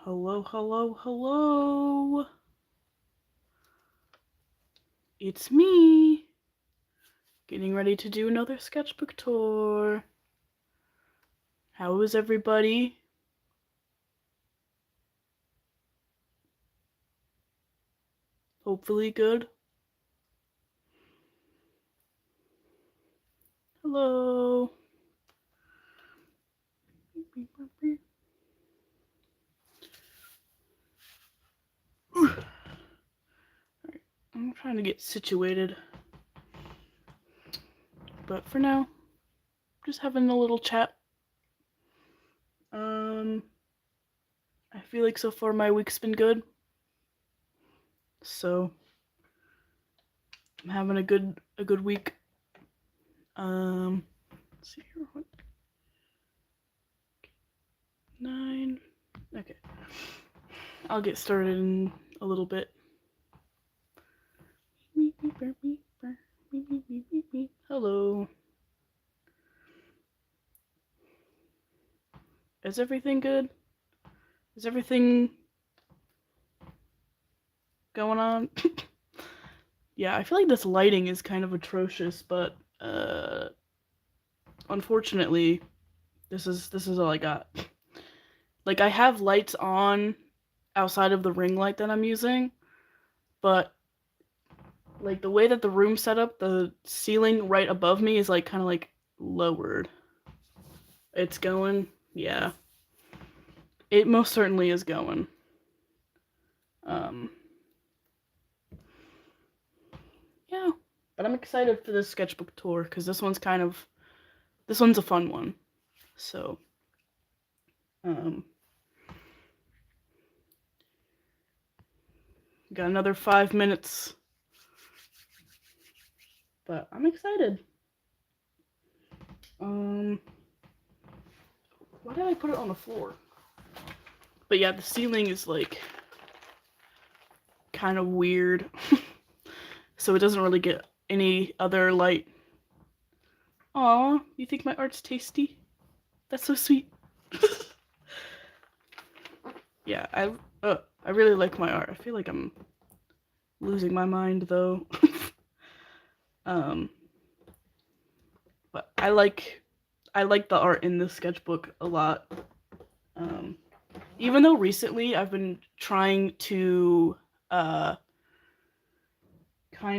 Hello, hello, hello. It's me, getting ready to do another sketchbook tour. How is everybody? Hopefully good. Hello. Alright, I'm trying to get situated. But for now, just having a little chat. I feel like so far my week's been good. So I'm having a good week. Let's see here. What? 9. Okay. I'll get started in a little bit. Hello. Is everything good? Is everything going on? Yeah, I feel like this lighting is kind of atrocious, but unfortunately, this is all I got. Like, I have lights on outside of the ring light that I'm using, but like the way that the room's set up, the ceiling right above me is like kind of like lowered. It's going, yeah. It most certainly is going. Yeah, but I'm excited for this sketchbook tour because this one's a fun one. So, got another 5 minutes, but I'm excited. Why did I put it on the floor? But yeah, the ceiling is like kind of weird, so it doesn't really get any other light. Aw, you think my art's tasty? That's so sweet. Yeah, I really like my art. I feel like I'm losing my mind though. But I like the art in this sketchbook a lot. Even though recently I've been trying to kind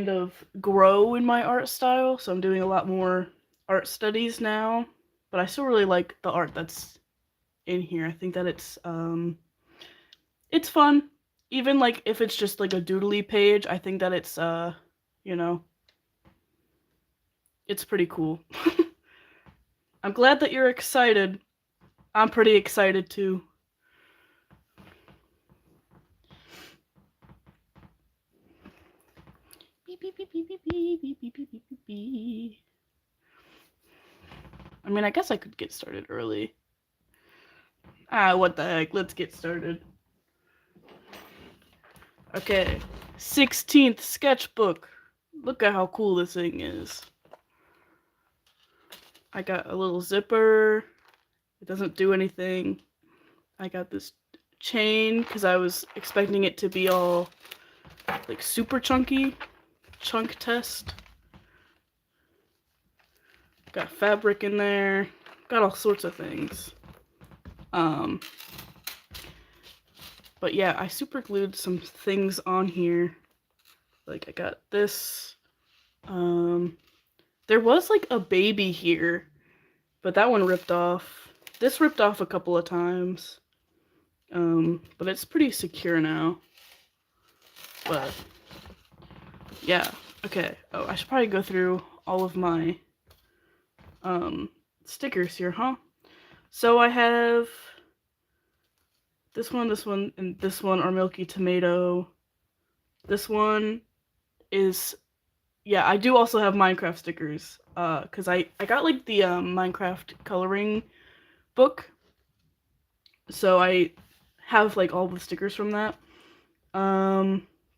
of grow in my art style, so I'm doing a lot more art studies now, but I still really like the art that's in here. I think that it's fun. Even like if it's just like a doodly page, I think that it's you know, it's pretty cool. I'm glad that you're excited. I'm pretty excited too. I mean, I guess I could get started early. What the heck? Let's get started. Okay, 16th sketchbook. Look at how cool this thing is. I got a little zipper. It doesn't do anything. I got this chain because I was expecting it to be all like super chunky. Chunk test. Got fabric in there. Got all sorts of things. But yeah, I super glued some things on here. Like I got this. There was like a baby here, but that one ripped off. This ripped off a couple of times. But it's pretty secure now. But yeah, okay. Oh, I should probably go through all of my stickers here, huh? So I have this one, and this one are Milky Tomato. This one is, yeah, I do also have Minecraft stickers, because I got like the Minecraft coloring book, so I have like all the stickers from that.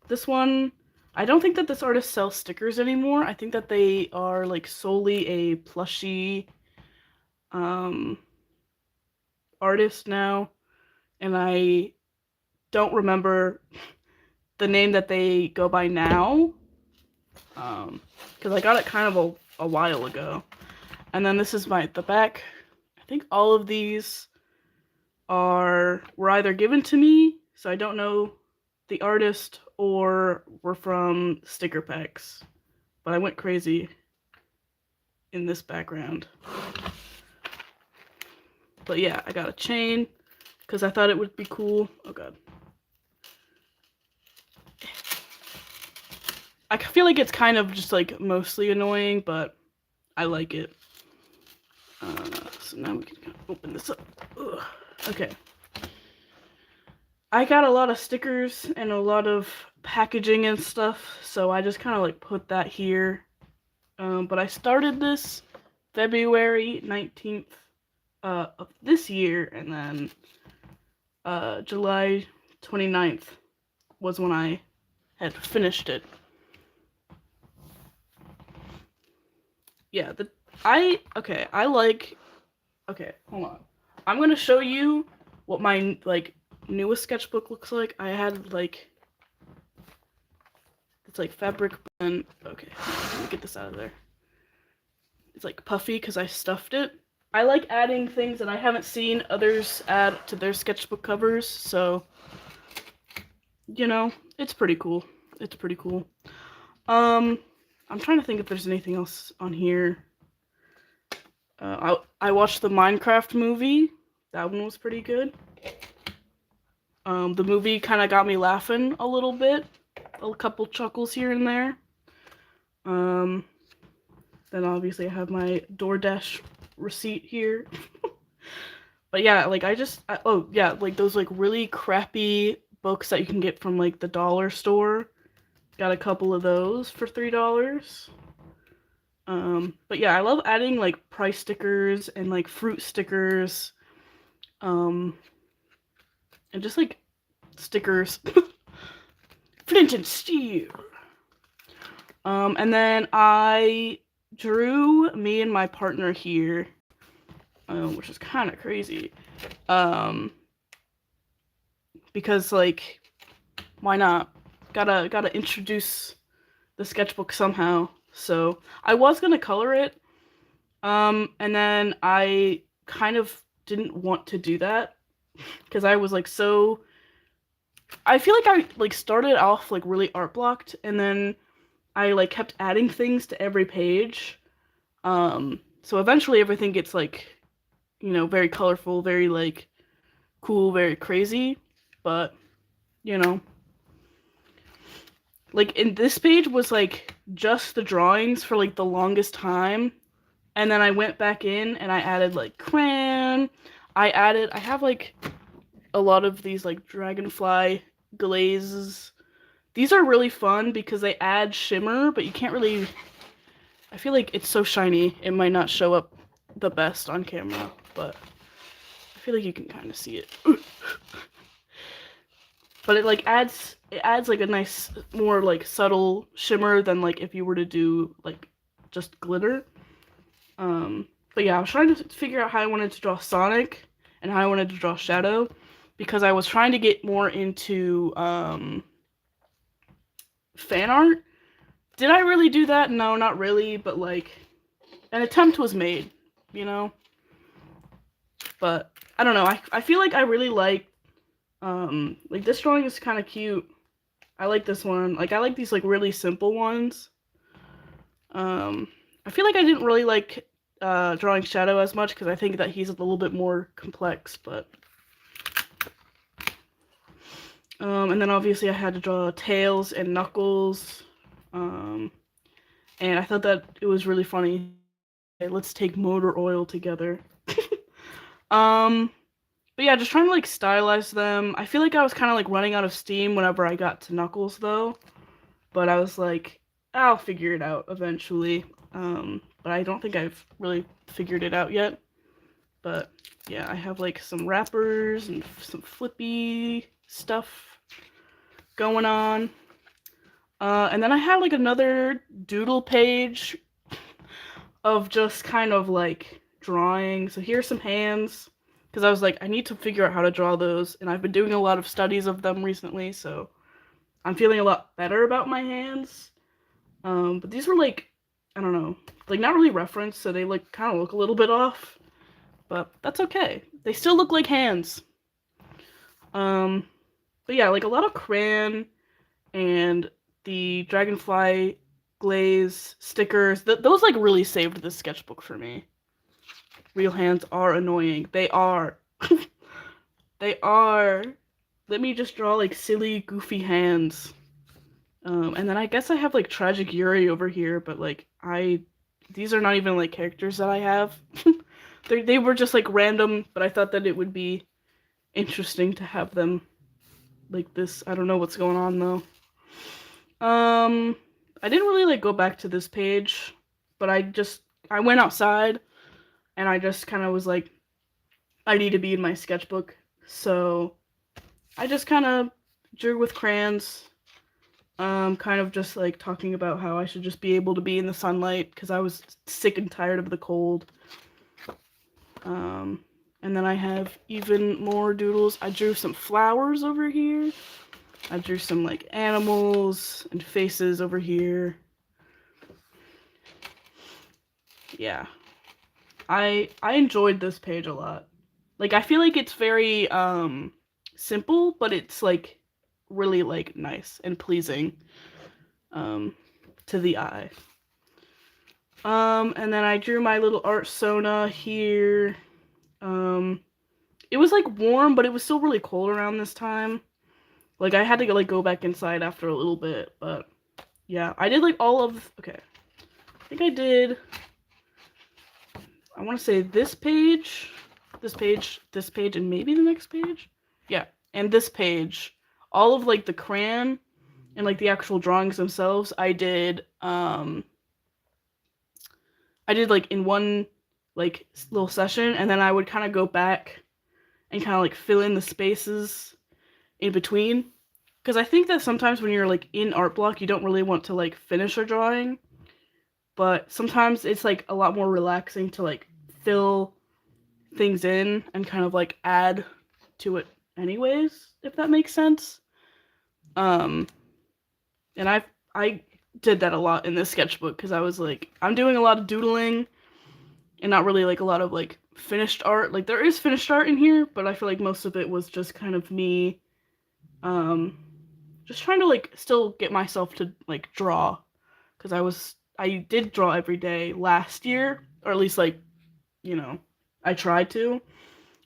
This one, I don't think that this artist sells stickers anymore. I think that they are like solely a plushie artist now, and I don't remember the name that they go by now, because I got it kind of a while ago. And then this is the back. I think all of these were either given to me, so I don't know the artist, or were from sticker packs. But I went crazy in this background. But yeah, I got a chain because I thought it would be cool. Oh god. I feel like it's kind of just like mostly annoying, but I like it. So now we can open this up. Ugh. Okay. I got a lot of stickers and a lot of packaging and stuff, so I just kind of like put that here. But I started this February 19th of this year, and then July 29th was when I had finished it. Yeah, okay, hold on. I'm gonna show you what my like newest sketchbook looks like. I had like, it's like fabric, and okay, let me get this out of there. It's like puffy because I stuffed it. I like adding things that I haven't seen others add to their sketchbook covers, so you know, it's pretty cool. It's pretty cool. I'm trying to think if there's anything else on here. I watched the Minecraft movie. That one was pretty good. The movie kind of got me laughing a little bit. A couple chuckles here and there. Then obviously I have my DoorDash receipt here. But yeah, like oh yeah, like those like really crappy books that you can get from like the dollar store. Got a couple of those for $3. But yeah, I love adding like price stickers and like fruit stickers, and just like stickers. Flint and steel. And then I drew me and my partner here, which is kind of crazy, because like, why not? Gotta introduce the sketchbook somehow. So I was gonna color it, and then I kind of didn't want to do that because I was like I feel like I like started off like really art blocked, and then I like kept adding things to every page. So eventually everything gets like, you know, very colorful, very like cool, very crazy, but you know, like in this page was like just the drawings for like the longest time, and then I went back in and I added like crayon. I have like a lot of these like dragonfly glazes. These are really fun because they add shimmer, but you can't really, I feel like it's so shiny it might not show up the best on camera, but I feel like you can kind of see it. But it like adds like a nice, more like subtle shimmer than like if you were to do like just glitter. But yeah, I was trying to figure out how I wanted to draw Sonic and how I wanted to draw Shadow, because I was trying to get more into fan art. Did I really do that? No, not really, but like an attempt was made, you know? But I don't know, I feel like I really like this drawing is kind of cute. I like this one. Like I like these like really simple ones. I feel like I didn't really like drawing Shadow as much because I think that he's a little bit more complex, but and then obviously I had to draw Tails and Knuckles, and I thought that it was really funny. Okay, let's take motor oil together. But yeah, just trying to like stylize them. I feel like I was kind of like running out of steam whenever I got to Knuckles though, but I was like, I'll figure it out eventually. But I don't think I've really figured it out yet. But yeah, I have like some wrappers and some flippy stuff going on. And then I had like another doodle page of just kind of like drawing. So here's some hands. because I was like, I need to figure out how to draw those, and I've been doing a lot of studies of them recently, so I'm feeling a lot better about my hands. But these were like, I don't know, like not really referenced, so they like kind of look a little bit off, but that's okay. They still look like hands. Um, but yeah, like a lot of crayon and the dragonfly glaze stickers. Those like really saved this sketchbook for me. Real hands are annoying. They are. They are. Let me just draw like silly, goofy hands. And then I guess I have like Tragic Yuri over here, but like these are not even like characters that I have. They were just like random, but I thought that it would be interesting to have them like this. I don't know what's going on though. I didn't really like go back to this page, but I went outside and I just kind of was like, I need to be in my sketchbook. So I just kind of drew with crayons, kind of just like talking about how I should just be able to be in the sunlight because I was sick and tired of the cold. And then I have even more doodles. I drew some flowers over here. I drew some like animals and faces over here. Yeah. I enjoyed this page a lot. Like I feel like it's very simple, but it's like really like nice and pleasing to the eye. And then I drew my little art Sona here. It was like warm, but it was still really cold around this time. Like I had to like go back inside after a little bit, but yeah, I did like all of, okay. I think I did, I want to say this page, and maybe the next page. Yeah, and this page, all of like the crayon and like the actual drawings themselves, I did like in one like little session, and then I would kind of go back and kind of like fill in the spaces in between. Because I think that sometimes when you're like in art block, you don't really want to like finish a drawing, but sometimes it's like a lot more relaxing to like fill things in and kind of like add to it anyways, if that makes sense. And I did that a lot in this sketchbook because I was like, I'm doing a lot of doodling and not really like a lot of like finished art. Like there is finished art in here, but I feel like most of it was just kind of me just trying to like still get myself to like draw, because I did draw every day last year, or at least like, you know, I tried to.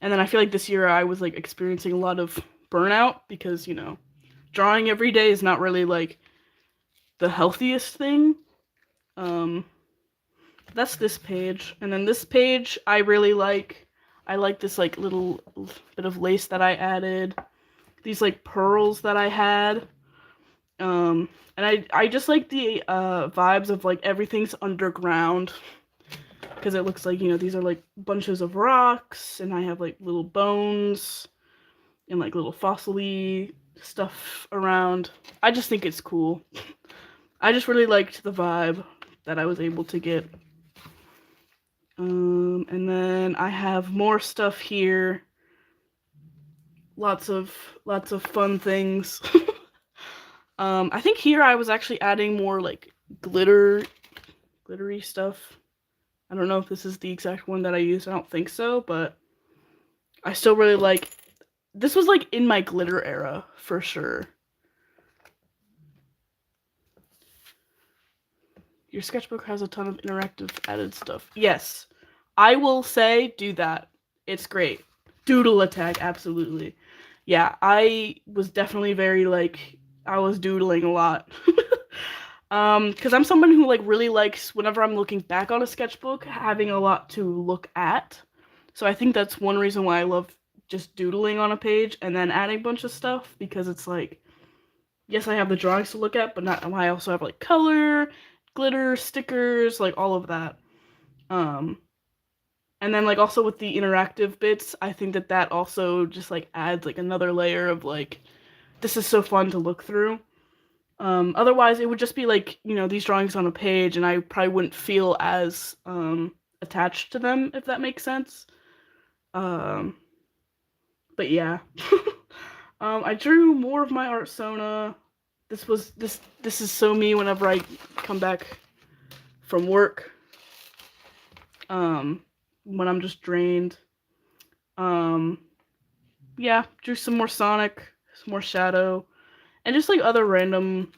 And then I feel like this year I was like experiencing a lot of burnout because, you know, drawing every day is not really like the healthiest thing. That's this page. And then this page I really like. I like this like little bit of lace that I added. These like pearls that I had. And I just like the vibes of like everything's underground. Because it looks like, you know, these are like bunches of rocks, and I have like little bones and like little fossil-y stuff around. I just think it's cool. I just really liked the vibe that I was able to get. And then I have more stuff here. Lots of fun things. I think here I was actually adding more like glittery stuff. I don't know if this is the exact one that I used. I don't think so, but I still really like. This was like in my glitter era for sure. Your sketchbook has a ton of interactive added stuff. Yes, I will say do that. It's great. Doodle attack, absolutely. Yeah, I was definitely very like, I was doodling a lot. Because I'm someone who like really likes, whenever I'm looking back on a sketchbook, having a lot to look at. So I think that's one reason why I love just doodling on a page and then adding a bunch of stuff, because it's like, yes, I have the drawings to look at, but not, I also have like color, glitter, stickers, like all of that. And then like also with the interactive bits, I think that that also just like adds like another layer of like, this is so fun to look through. Otherwise it would just be like, you know, these drawings on a page, and I probably wouldn't feel as attached to them, if that makes sense. But yeah. I drew more of my art Sona. This is so me whenever I come back from work. When I'm just drained. Um, yeah, drew some more Sonic, some more Shadow, and just like other random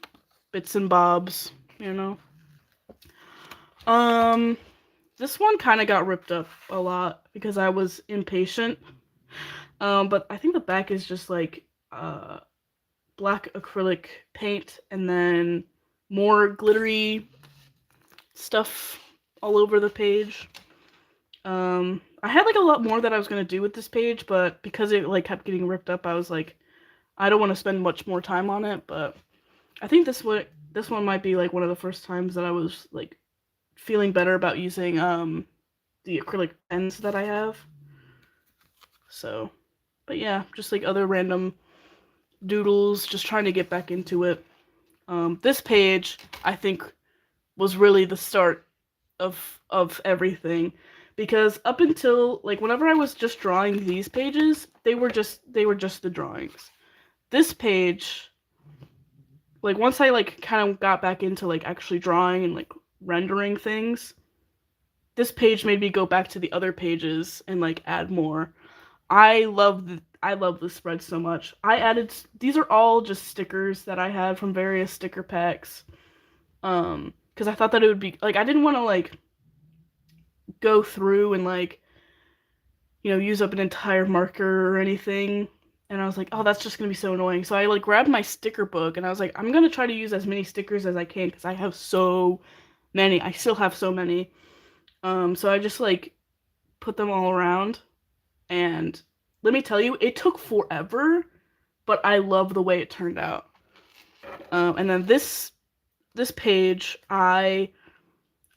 bits and bobs, you know. Um, this one kind of got ripped up a lot because I was impatient. But I think the back is just like black acrylic paint and then more glittery stuff all over the page. I had like a lot more that I was gonna do with this page, but because it like kept getting ripped up, I was like, I don't want to spend much more time on it. But I think this one might be like one of the first times that I was like feeling better about using the acrylic pens that I have. So, but yeah, just like other random doodles, just trying to get back into it. This page I think was really the start of everything, because up until like whenever I was just drawing these pages, they were just the drawings. This page, like once I like kind of got back into like actually drawing and like rendering things, this page made me go back to the other pages and like add more. I love the spread so much. I added these are all just stickers that I had from various sticker packs. Because I thought that it would be like I didn't want to like go through and like use up an entire marker or anything. And I was like, oh, that's just gonna be so annoying. So I like grabbed my sticker book and I was like, I'm gonna try to use as many stickers as I can because I have so many. I still have so many. So I just like put them all around, and let me tell you, it took forever, but I love the way it turned out. And then this page, I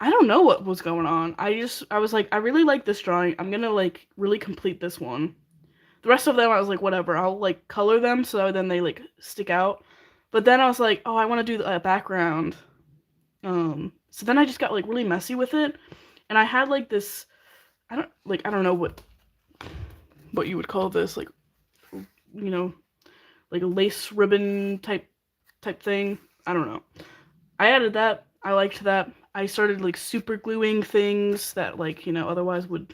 don't know what was going on. I was like, I really like this drawing. I'm gonna like really complete this one. The rest of them, I was like, whatever. I'll like color them so then they like stick out. But then I was like, oh, I want to do a background. So then I just got like really messy with it, and I had like this. I don't know what you would call this, like like a lace ribbon type thing. I don't know. I added that. I liked that. I started like super gluing things that like otherwise would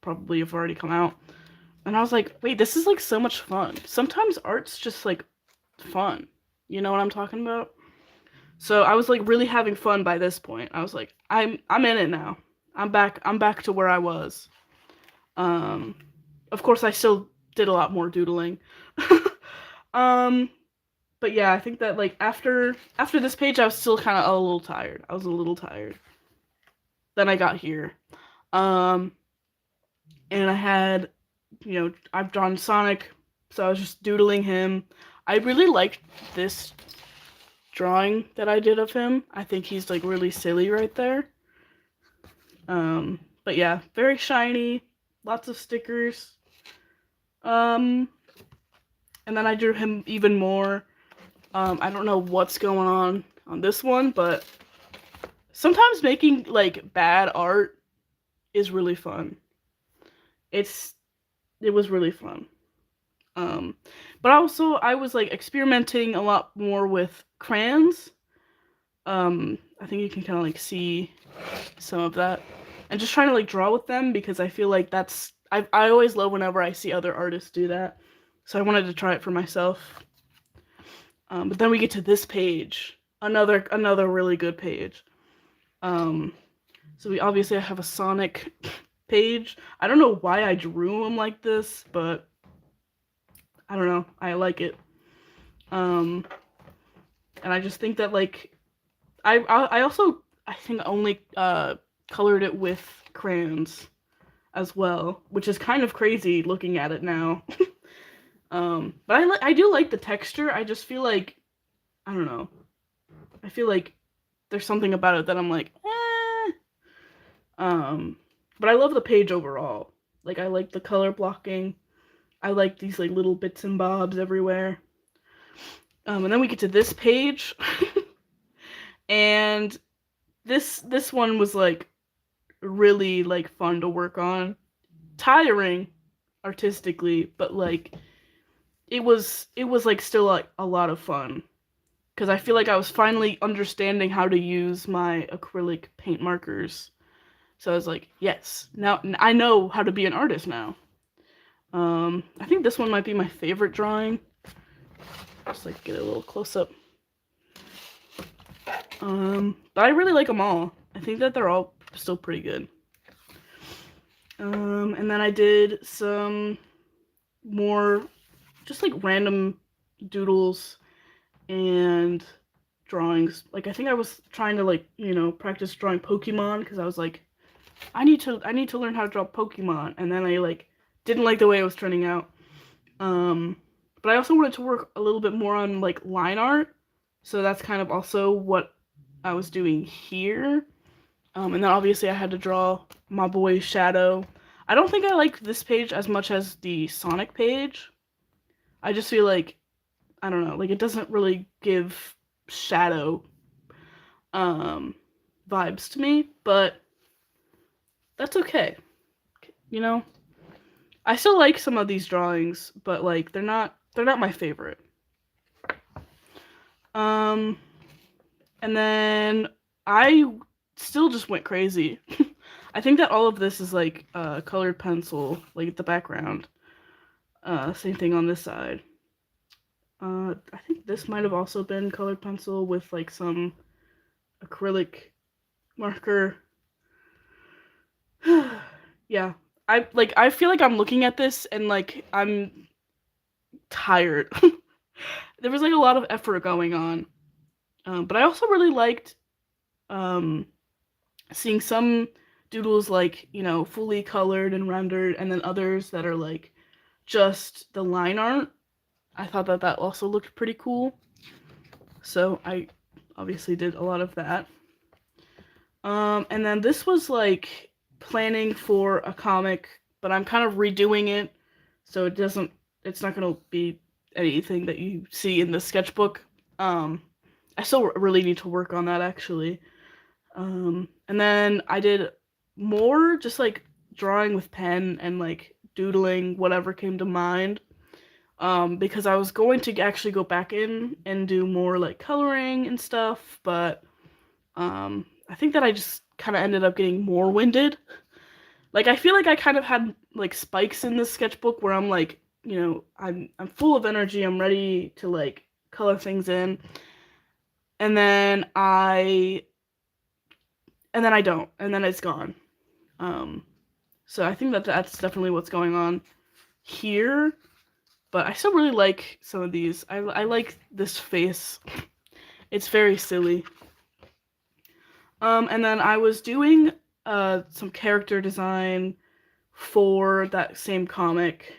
probably have already come out. And I was like, wait, this is like so much fun. Sometimes art's just like fun. You know what I'm talking about? So I was like really having fun by this point. I was like, I'm in it now. I'm back to where I was. Of course I still did a lot more doodling. But yeah, I think that like after this page I was still kind of a little tired. I was a little tired. Then I got here. And I had I've drawn Sonic, so I was just doodling him. I really liked this drawing that I did of him. I think he's like really silly right there. But yeah, very shiny, lots of stickers. And then I drew him even more. I don't know what's going on this one, but sometimes making like bad art is really fun. It was really fun. But also I was like experimenting a lot more with crayons. I think you can kind of like see some of that, and just trying to like draw with them because I feel like I always love whenever I see other artists do that. So I wanted to try it for myself. But then we get to this page, another really good page. So we obviously have a Sonic page. I don't know why I drew him like this, but I don't know. I like it. And I just think that like I also I think only colored it with crayons as well, which is kind of crazy looking at it now. But I do like the texture. I just feel like I don't know. I feel like there's something about it that I'm like, eh. But I love the page overall. Like I like the color blocking. I like these like little bits and bobs everywhere. And then we get to this page, and this one was like really like fun to work on. Tiring. artistically, but like it was like still like a lot of fun because I feel like I was finally understanding how to use my acrylic paint markers. So I was like, yes, now I know how to be an artist now. I think this one might be my favorite drawing. Just like get a little close up. But I really like them all. I think that they're all still pretty good. And then I did some more just like random doodles and drawings. Like I think I was trying to like, practice drawing Pokemon because I was like, I need to learn how to draw Pokemon, and then I like didn't like the way it was turning out. But I also wanted to work a little bit more on like line art, so that's kind of also what I was doing here. And then obviously I had to draw my boy Shadow. I don't think I like this page as much as the Sonic page. I just feel like, I don't know, like it doesn't really give Shadow vibes to me, but that's okay. I still like some of these drawings, but like they're not my favorite. Um and then I still just went crazy. I think that all of this is like colored pencil, like the background. Same thing on this side. I think this might have also been colored pencil with like some acrylic marker. Yeah. I feel like I'm looking at this and like I'm tired. There was like a lot of effort going on. But I also really liked seeing some doodles like, fully colored and rendered, and then others that are like just the line art. I thought that that also looked pretty cool. So I obviously did a lot of that. And then this was like planning for a comic, but I'm kind of redoing it, so it's not gonna be anything that you see in the sketchbook. I still really need to work on that actually. And then I did more just like drawing with pen and like doodling whatever came to mind. Because I was going to actually go back in and do more like coloring and stuff, but I think that I just kind of ended up getting more winded. Like I feel like I kind of had like spikes in this sketchbook where I'm like, I'm full of energy, I'm ready to like color things in, and then I don't, and then it's gone. So I think that that's definitely what's going on here. But I still really like some of these. I like this face. It's very silly. And then I was doing some character design for that same comic.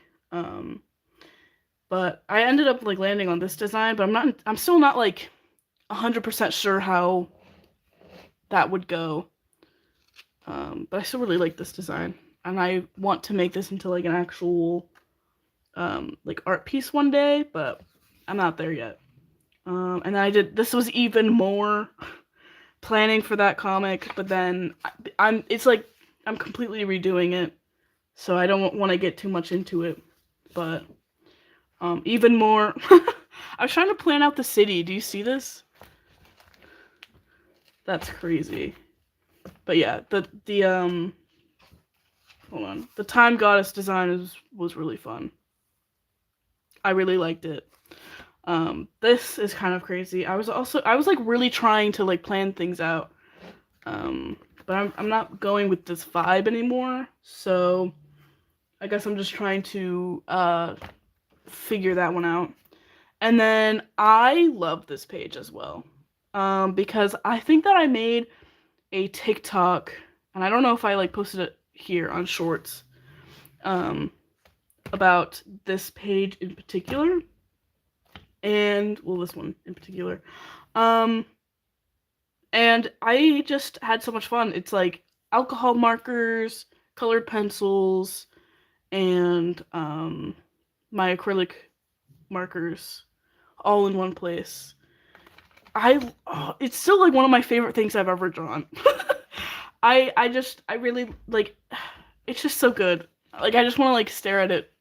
But I ended up like landing on this design, but I'm still not like 100% sure how that would go. But I still really like this design, and I want to make this into like an actual like art piece one day, but I'm not there yet. And then this was even more planning for that comic, but then it's like I'm completely redoing it, so I don't want to get too much into it. But even more, I was trying to plan out the city. Do you see this? That's crazy. But yeah, the hold on, the time goddess design was really fun. I really liked it. This is kind of crazy. I was like really trying to like plan things out. But I'm not going with this vibe anymore. So I guess I'm just trying to figure that one out. And then I love this page as well. Because I think that I made a TikTok, and I don't know if I like posted it here on Shorts, about this page in particular, and well, this one in particular. And I just had so much fun. It's like alcohol markers, colored pencils, and my acrylic markers all in one place. It's still like one of my favorite things I've ever drawn. I really like, it's just so good. Like I just want to like stare at it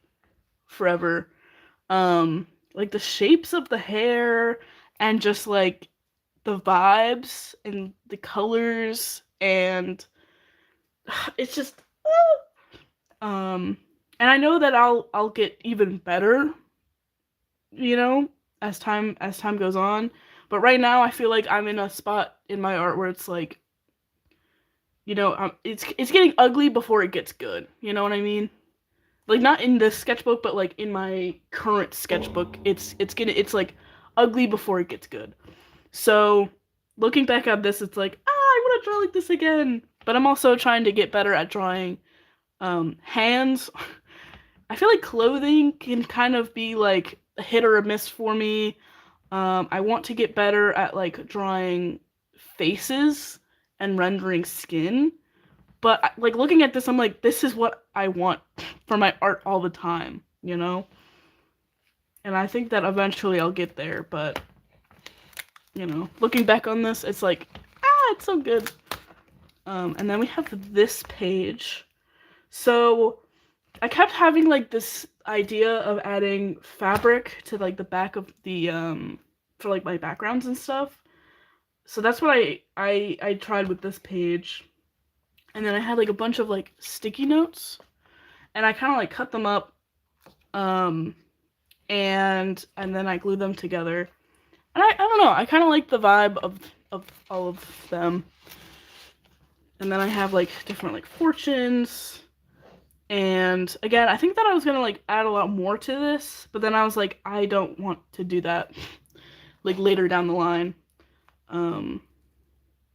forever. Like the shapes of the hair and just like the vibes and the colors and it's just um and I know that I'll get even better, you know, as time goes on. But right now I feel like I'm in a spot in my art where it's like, it's getting ugly before it gets good. You know what I mean? Like not in this sketchbook, but like in my current sketchbook, it's like ugly before it gets good. So looking back at this, it's like, I want to draw like this again. But I'm also trying to get better at drawing hands. I feel like clothing can kind of be like a hit or a miss for me. I want to get better at like drawing faces and rendering skin. But like looking at this, I'm like, this is what I want for my art all the time, you know? And I think that eventually I'll get there, but looking back on this, it's like, it's so good. And then we have this page. So I kept having like this idea of adding fabric to like the back of the for like my backgrounds and stuff. So that's what I tried with this page. And then I had like a bunch of like sticky notes, and I kind of like cut them up, and then I glued them together. And I don't know, I kind of like the vibe of all of them. And then I have like different like fortunes. And again, I think that I was gonna like add a lot more to this, but then I was like, I don't want to do that like later down the line.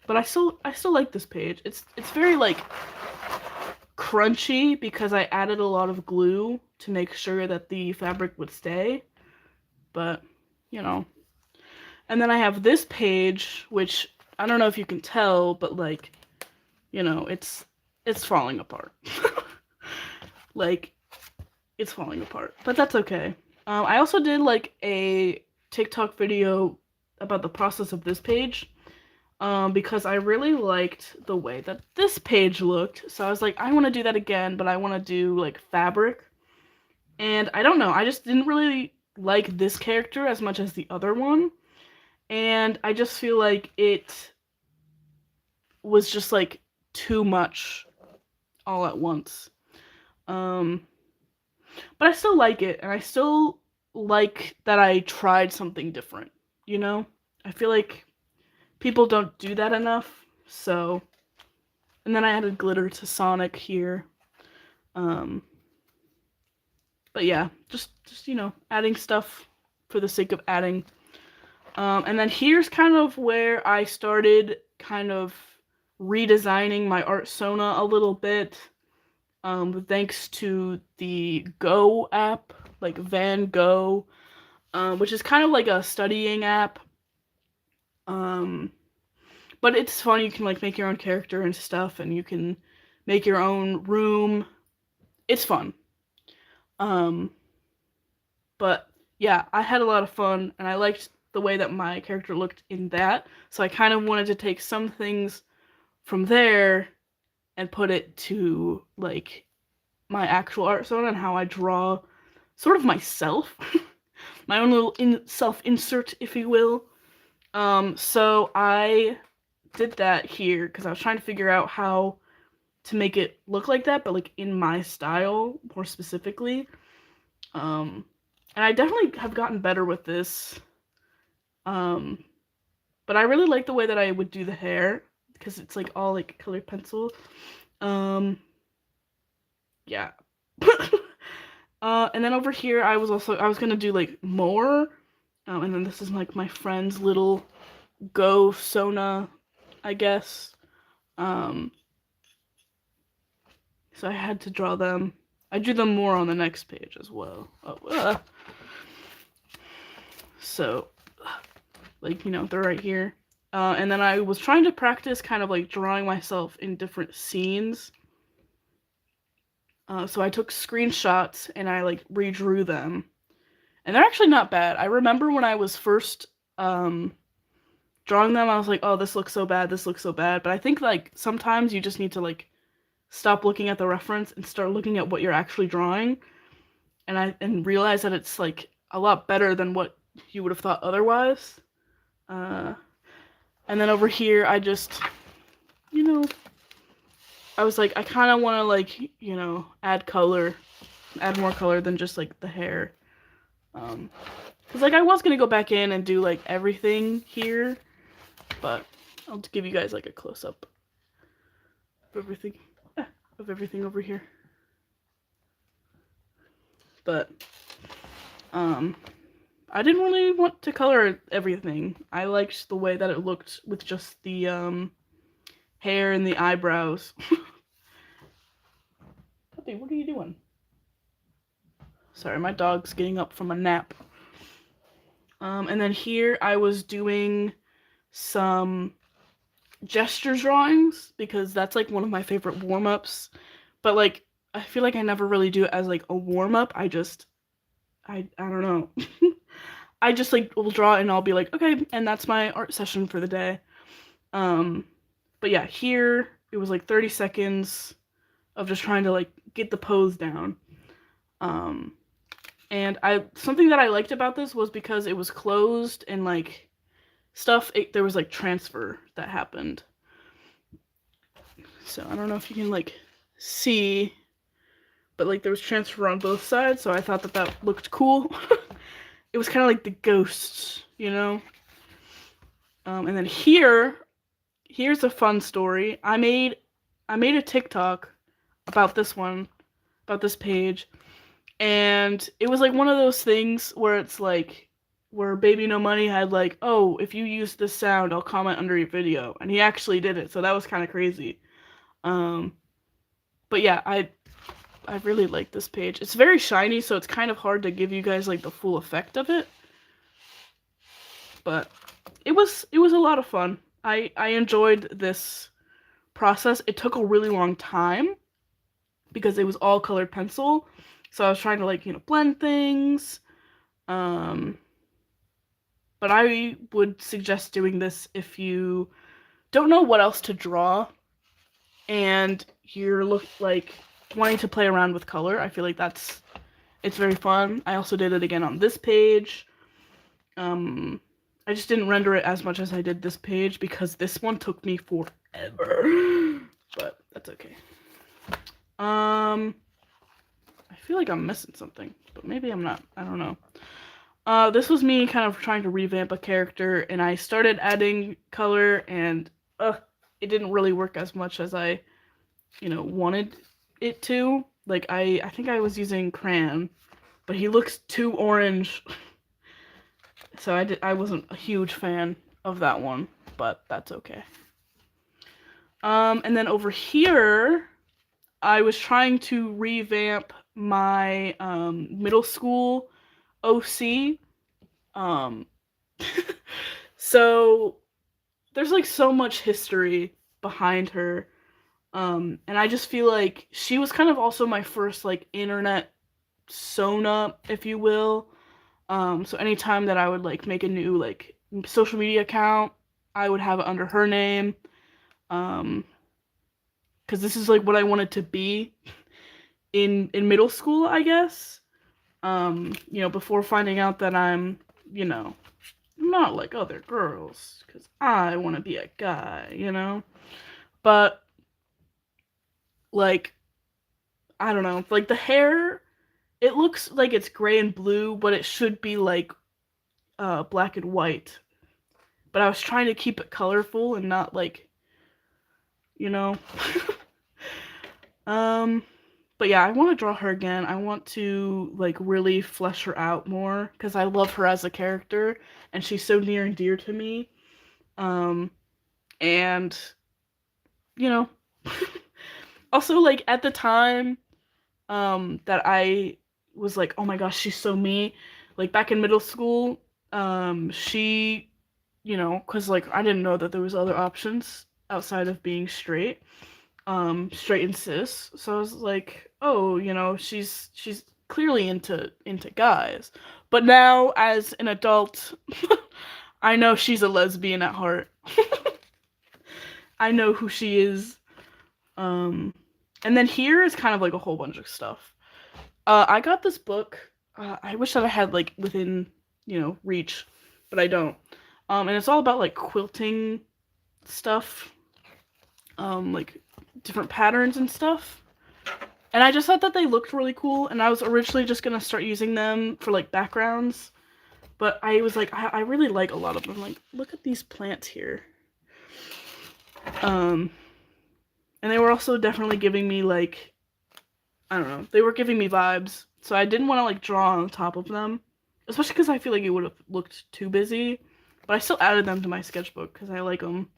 But I still like this page. It's very like crunchy because I added a lot of glue to make sure that the fabric would stay. But, And then I have this page, which I don't know if you can tell, but like, it's falling apart. Like, it's falling apart. But that's okay. I also did like a TikTok video about the process of this page. Because I really liked the way that this page looked. So I was like, I want to do that again, but I want to do like fabric. And I don't know, I just didn't really like this character as much as the other one. And I just feel like it was just like too much all at once. But I still like it, and I still like that I tried something different, I feel like people don't do that enough, so. And then I added glitter to Sonic here. But yeah, just adding stuff for the sake of adding. And then here's kind of where I started kind of redesigning my art Sona a little bit. Thanks to the Go app, like Van Gogh, which is kind of like a studying app. But it's fun. You can like make your own character and stuff, and you can make your own room. It's fun. But yeah, I had a lot of fun, and I liked the way that my character looked in that. So I kind of wanted to take some things from there and put it to like my actual art zone and how I draw sort of myself. My own little self-insert, if you will. So I did that here because I was trying to figure out how to make it look like that, but like in my style more specifically. And I definitely have gotten better with this. But I really like the way that I would do the hair because it's like all like colored pencil. Yeah. And then over here I was gonna do like more. And then this is like my friend's little Go Sona, I guess. So I had to draw them. I drew them more on the next page as well. So, like, they're right here. And then I was trying to practice kind of like drawing myself in different scenes. So I took screenshots and I like redrew them. And they're actually not bad. I remember when I was first drawing them, I was like, oh, this looks so bad, this looks so bad. But I think like sometimes you just need to like stop looking at the reference and start looking at what you're actually drawing. and realized that it's like a lot better than what you would have thought otherwise. And then over here, I just, you know, I was like, I kind of want to like, add color, add more color than just like the hair. Cause like I was gonna go back in and do like everything here, but I'll just give you guys like a close up of everything, over here. But I didn't really want to color everything. I liked the way that it looked with just the hair and the eyebrows. Puppy, what are you doing? Sorry, my dog's getting up from a nap. And then here I was doing some gesture drawings because that's like one of my favorite warm-ups. But like I feel like I never really do it as like a warm-up. I don't know. I just like will draw and I'll be like, okay, and that's my art session for the day. But yeah, here it was like 30 seconds of just trying to like get the pose down. And something that I liked about this was because it was closed and like there was like transfer that happened. So I don't know if you can like see, but like there was transfer on both sides, so I thought that looked cool. It was kind of like the ghosts, And then here's a fun story. I made a TikTok about this page, and it was like one of those things where it's like, where Baby No Money had like, oh, if you use this sound, I'll comment under your video, and he actually did it, so that was kind of crazy. But yeah, I really like this page. It's very shiny, so it's kind of hard to give you guys like the full effect of it. But it was a lot of fun. I enjoyed this process. It took a really long time because it was all colored pencil. So I was trying to like, blend things. But I would suggest doing this if you don't know what else to draw and you're wanting to play around with color. I feel like it's very fun. I also did it again on this page. I just didn't render it as much as I did this page because this one took me forever. But that's okay. I feel like I'm missing something, but maybe I'm not. I don't know. This was me kind of trying to revamp a character, and I started adding color, and it didn't really work as much as I, wanted it to. Like, I think I was using crayon, but he looks too orange. So I wasn't a huge fan of that one, but that's okay. And then over here, I was trying to revamp my middle school OC. So there's like so much history behind her. And I just feel like she was kind of also my first like internet persona, if you will. So anytime that I would like make a new like social media account, I would have it under her name. Because this is like what I wanted to be in middle school, I guess. Before finding out that I'm, not like other girls, because I want to be a guy, But, like, I don't know, like the hair, it looks like it's gray and blue, but it should be like black and white. But I was trying to keep it colorful and not like, But yeah, I want to draw her again. I want to like really flesh her out more because I love her as a character and she's so near and dear to me. And also like at the time that I was like, oh my gosh, she's so me. Like back in middle school, she, because like I didn't know that there was other options outside of being straight. Straight and cis. So I was like, oh, she's clearly into guys. But now as an adult, I know she's a lesbian at heart. I know who she is. And then here is kind of like a whole bunch of stuff. I got this book. I wish that I had like within, reach, but I don't. And it's all about like quilting stuff, like different patterns and stuff. And I just thought that they looked really cool, and I was originally just gonna start using them for like backgrounds, but I was like, I really like a lot of them. Like, look at these plants here. Um, and they were also definitely giving me like, I don't know, they were giving me vibes. So I didn't want to like draw on top of them, especially because I feel like it would have looked too busy. But I still added them to my sketchbook because I like them.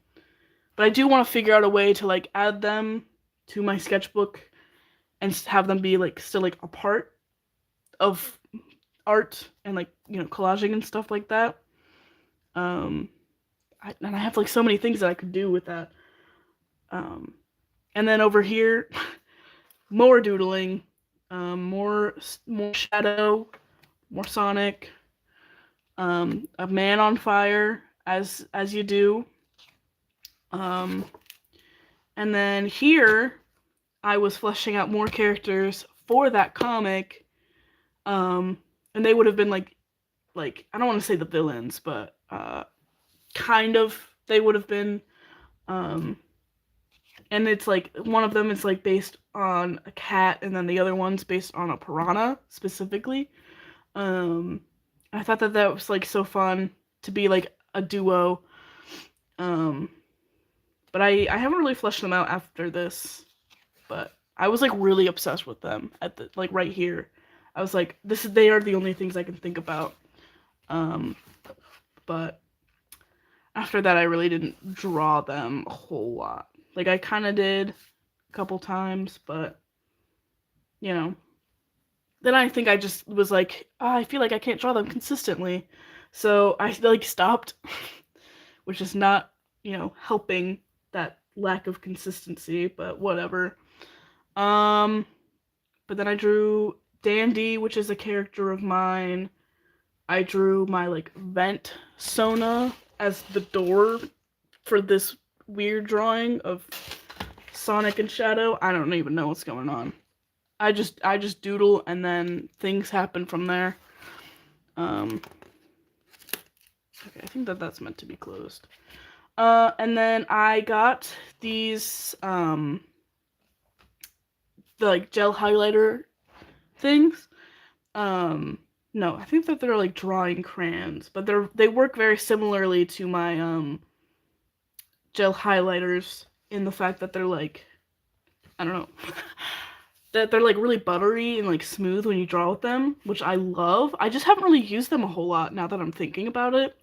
But I do want to figure out a way to like add them to my sketchbook and have them be like still like a part of art and like collaging and stuff like that. Um, and I have like so many things that I could do with that. Um, and then over here, more doodling, more shadow, more Sonic, a man on fire as you do. Um, and then here I was fleshing out more characters for that comic. And they would have been like I don't want to say the villains, but kind of they would have been. Um, and it's like one of them is like based on a cat, and then the other one's based on a piranha specifically. Um, I thought that that was like so fun to be like a duo. Um, but I haven't really fleshed them out after this. But I was like really obsessed with them at the like right here. I was like, they are the only things I can think about. Um, but after that, I really didn't draw them a whole lot. Like I kind of did a couple times, but you know, then I think I just was like, oh, I feel like I can't draw them consistently, so I like stopped, which is not helping that lack of consistency, but whatever. Um, but then I drew Dandy, which is a character of mine. I drew my like vent Sona as the door for this weird drawing of Sonic and Shadow. I don't even know what's going on. I just doodle and then things happen from there. Okay, I think that that's meant to be closed. And then I got these the like gel highlighter things. No, I think that they're like drawing crayons, but they work very similarly to my gel highlighters in the fact that they're like, I don't know, that they're like really buttery and like smooth when you draw with them, which I love. I just haven't really used them a whole lot now that I'm thinking about it.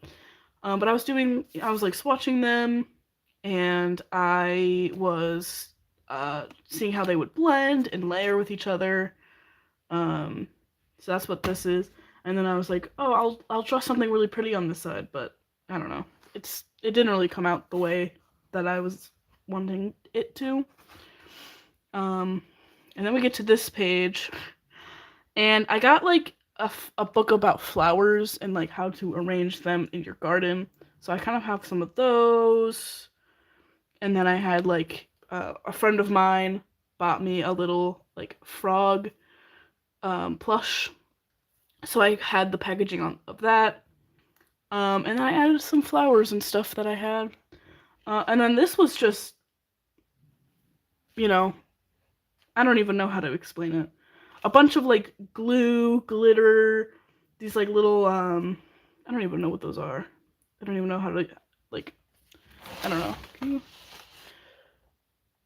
But I was like swatching them, and I was seeing how they would blend and layer with each other. So that's what this is. And then I was like, oh, I'll draw something really pretty on this side, but I don't know. It didn't really come out the way that I was wanting it to. And then we get to this page, and I got like a book about flowers and like how to arrange them in your garden. So I kind of have some of those. And then I had like a friend of mine bought me a little like frog plush. So I had the packaging of that. And then I added some flowers and stuff that I had. And then this was just, I don't even know how to explain it. A bunch of like glue, glitter, these like little I don't even know what those are. I don't even know how to like I don't know.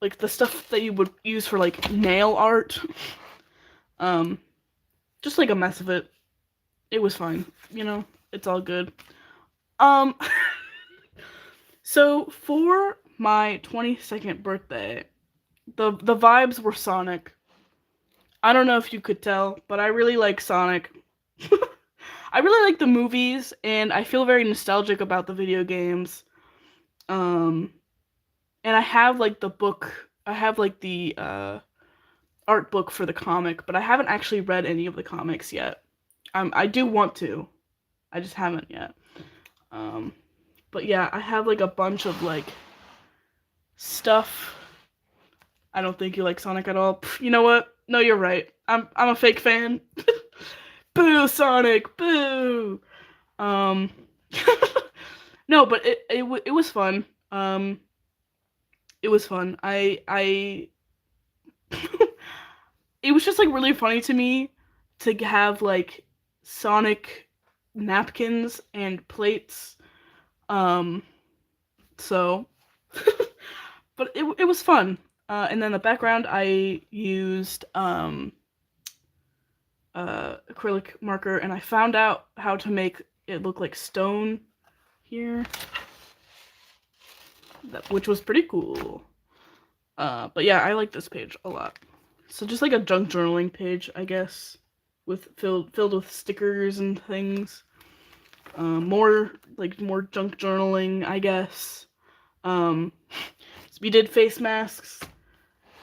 Like the stuff that you would use for like nail art. Just like a mess of it. It was fine, it's all good. Um so for my 22nd birthday, the vibes were Sonic. I don't know if you could tell, but I really like Sonic. I really like the movies, and I feel very nostalgic about the video games. And I have like the book. I have like the art book for the comic, but I haven't actually read any of the comics yet. I do want to. I just haven't yet. But yeah, I have like a bunch of like stuff. I don't think you like Sonic at all. Pff, you know what? No, you're right. I'm a fake fan. Boo, Sonic, boo. Um, no, but it was fun. It was fun. It was just like really funny to me to have like Sonic napkins and plates. Um, so, but it was fun. And then the background I used acrylic marker, and I found out how to make it look like stone here, which was pretty cool. But yeah, I like this page a lot. So just like a junk journaling page, I guess, with filled with stickers and things. More junk journaling, I guess. So we did face masks.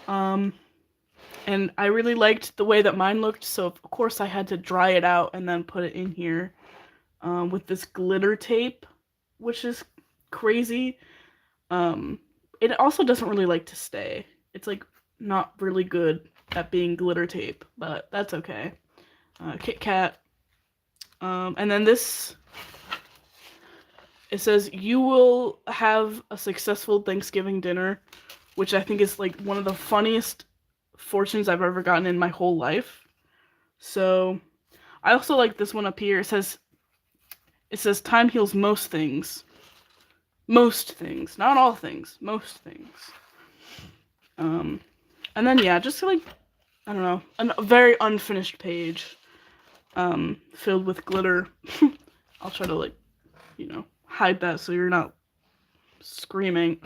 And I really liked the way that mine looked, so of course I had to dry it out and then put it in here with this glitter tape, which is crazy. It also doesn't really like to stay. It's like not really good at being glitter tape, but that's okay. Kit Kat. And then this, it says, "You will have a successful Thanksgiving dinner," which I think is like one of the funniest fortunes I've ever gotten in my whole life. So I also like this one up here. It says time heals most things. Most things, not all things, most things. And then yeah, just like, I don't know, a very unfinished page, filled with glitter. I'll try to like, hide that so you're not screaming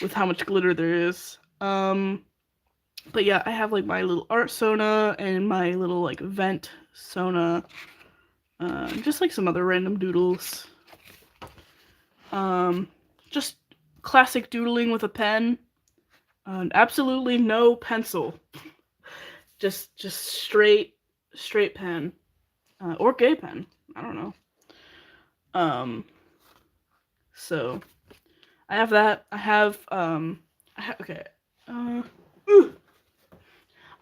with how much glitter there is. But yeah, I have like my little art Sona and my little like vent Sona, just like some other random doodles. Just classic doodling with a pen. Absolutely no pencil. just straight pen, or gay pen. I don't know. So I have that. I have okay. I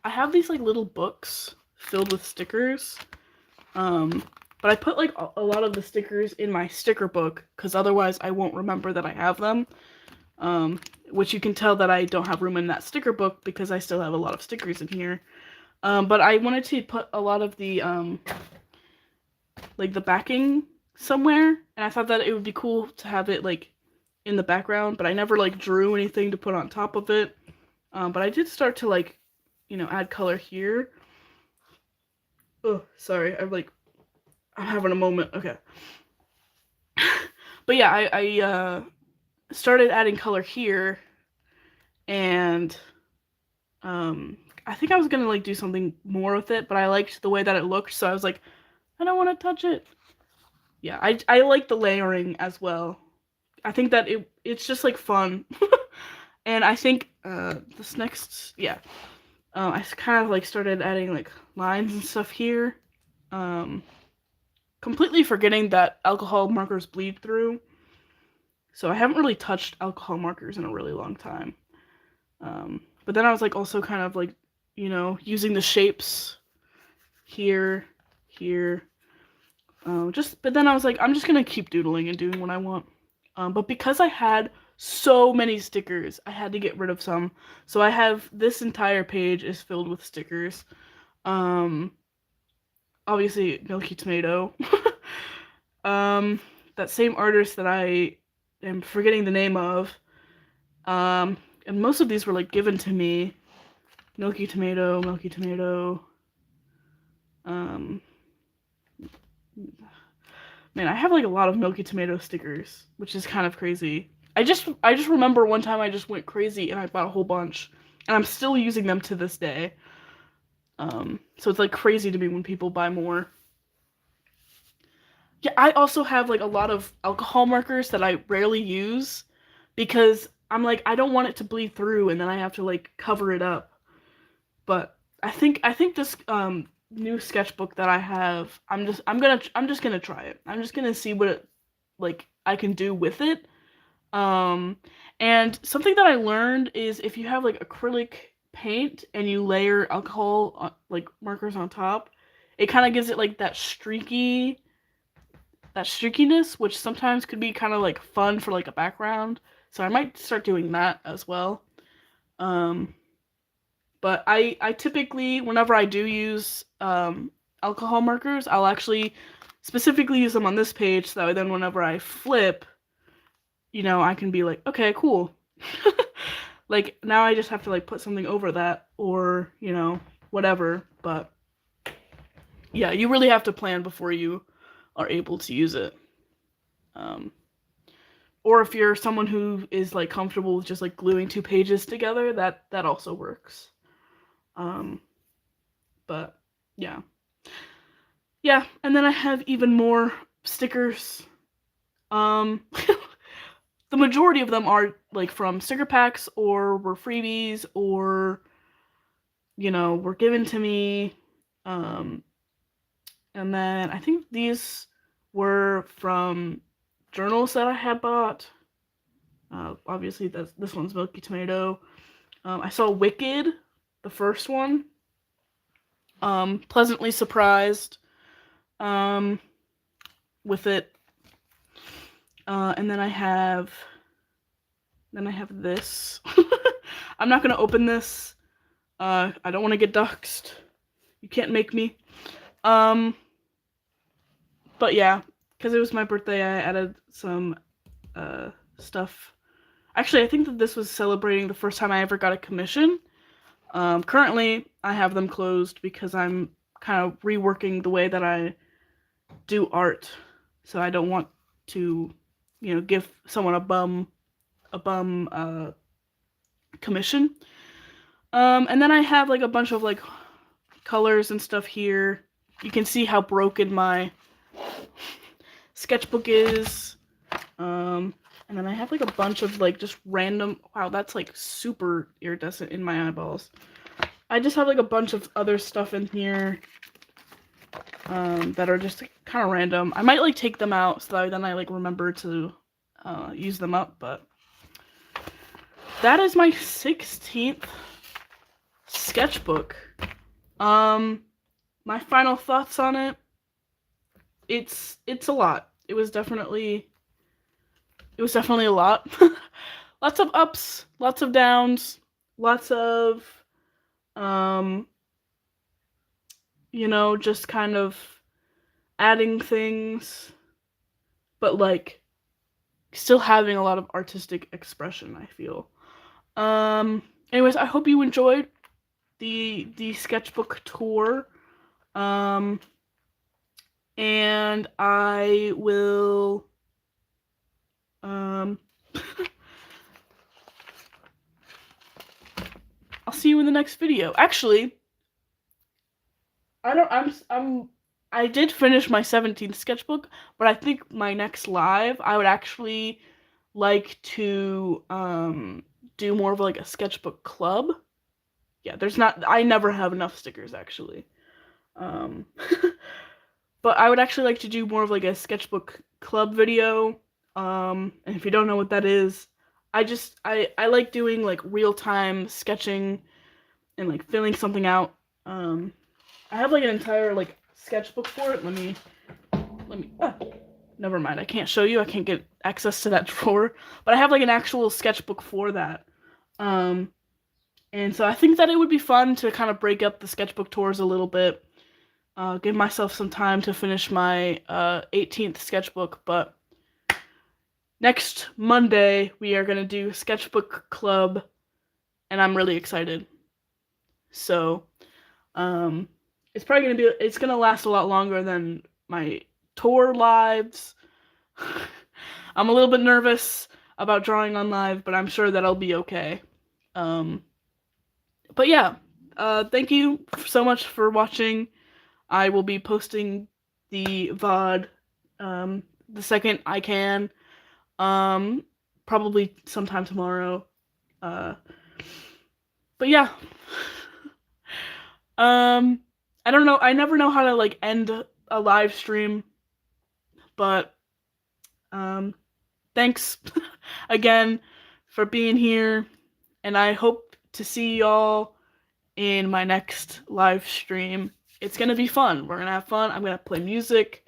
have these like little books filled with stickers. But I put like a lot of the stickers in my sticker book because otherwise I won't remember that I have them. Which you can tell that I don't have room in that sticker book because I still have a lot of stickers in here. But I wanted to put a lot of the like the backing somewhere, and I thought that it would be cool to have it like in the background, but I never like drew anything to put on top of it. But I did start to like, add color here. Oh, sorry, I'm having a moment. Okay. But yeah, I started adding color here, and I think I was gonna like do something more with it, but I liked the way that it looked, so I was like, I don't want to touch it. Yeah, I like the layering as well. I think that it's just like fun. And I think this next, yeah, I kind of like started adding like lines and stuff here. Completely forgetting that alcohol markers bleed through. So I haven't really touched alcohol markers in a really long time. But then I was like also kind of like, using the shapes here. But then I was like, I'm just gonna keep doodling and doing what I want. But because I had so many stickers, I had to get rid of some. So I have this entire page is filled with stickers. Obviously Milky Tomato. That same artist that I am forgetting the name of. And most of these were like given to me. Milky Tomato. Man, I have like a lot of Milky Tomato stickers, which is kind of crazy. I just remember one time I just went crazy and I bought a whole bunch, and I'm still using them to this day. So it's like crazy to me when people buy more. Yeah, I also have like a lot of alcohol markers that I rarely use because I'm like, I don't want it to bleed through and then I have to like cover it up. But I think this new sketchbook that I have, I'm just gonna try it. I'm just gonna see what it like I can do with it. And something that I learned is if you have like acrylic paint and you layer alcohol like markers on top, it kind of gives it like that streakiness, which sometimes could be kind of like fun for like a background. So I might start doing that as well. But I typically, whenever I do use alcohol markers, I'll actually specifically use them on this page, so then whenever I flip, I can be like, okay, cool. Like, now I just have to like put something over that, or whatever. But yeah, you really have to plan before you are able to use it. Or if you're someone who is like comfortable with just like gluing two pages together, that also works. But yeah. Yeah, and then I have even more stickers. The majority of them are like from sticker packs or were freebies or were given to me. And then I think these were from journals that I had bought. Obviously, this one's Milky Tomato. I saw Wicked, the first one. Pleasantly surprised with it. And then I have this. I'm not gonna open this. I don't want to get doxxed. You can't make me. But yeah, because it was my birthday, I added some stuff. Actually, I think that this was celebrating the first time I ever got a commission. Currently, I have them closed because I'm kind of reworking the way that I do art. So I don't want to, give someone a bum commission. And then I have like a bunch of like colors and stuff here. You can see how broken my sketchbook is. And then I have like a bunch of like just random, wow, that's like super iridescent in my eyeballs. I just have like a bunch of other stuff in here that are just kind of random. I might like take them out so that then I like remember to use them up, but that is my 16th sketchbook. My final thoughts on it. It's a lot. It was definitely a lot. Lots of ups, lots of downs, lots of just kind of adding things, but like still having a lot of artistic expression, I feel. Anyways, I hope you enjoyed the sketchbook tour. And I will I'll see you in the next video. Actually, I did finish my 17th sketchbook, but I think my next live I would actually like to do more of like a sketchbook club. Yeah, I never have enough stickers actually. But I would actually like to do more of like a sketchbook club video. And if you don't know what that is, I like doing like real-time sketching and like filling something out. I have like an entire like sketchbook for it. Let me never mind. I can't show you. I can't get access to that drawer. But I have like an actual sketchbook for that. And so I think that it would be fun to kind of break up the sketchbook tours a little bit. Give myself some time to finish my 18th sketchbook, but next Monday we are gonna do sketchbook club, and I'm really excited. So, it's gonna last a lot longer than my tour lives. I'm a little bit nervous about drawing on live, but I'm sure that I'll be okay. But yeah, thank you so much for watching. I will be posting the VOD the second I can, probably sometime tomorrow. But yeah, I don't know. I never know how to like end a live stream, but thanks again for being here, and I hope to see y'all in my next live stream. It's gonna be fun. We're gonna have fun. I'm gonna play music,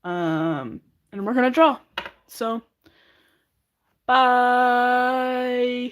and we're gonna draw. So, bye.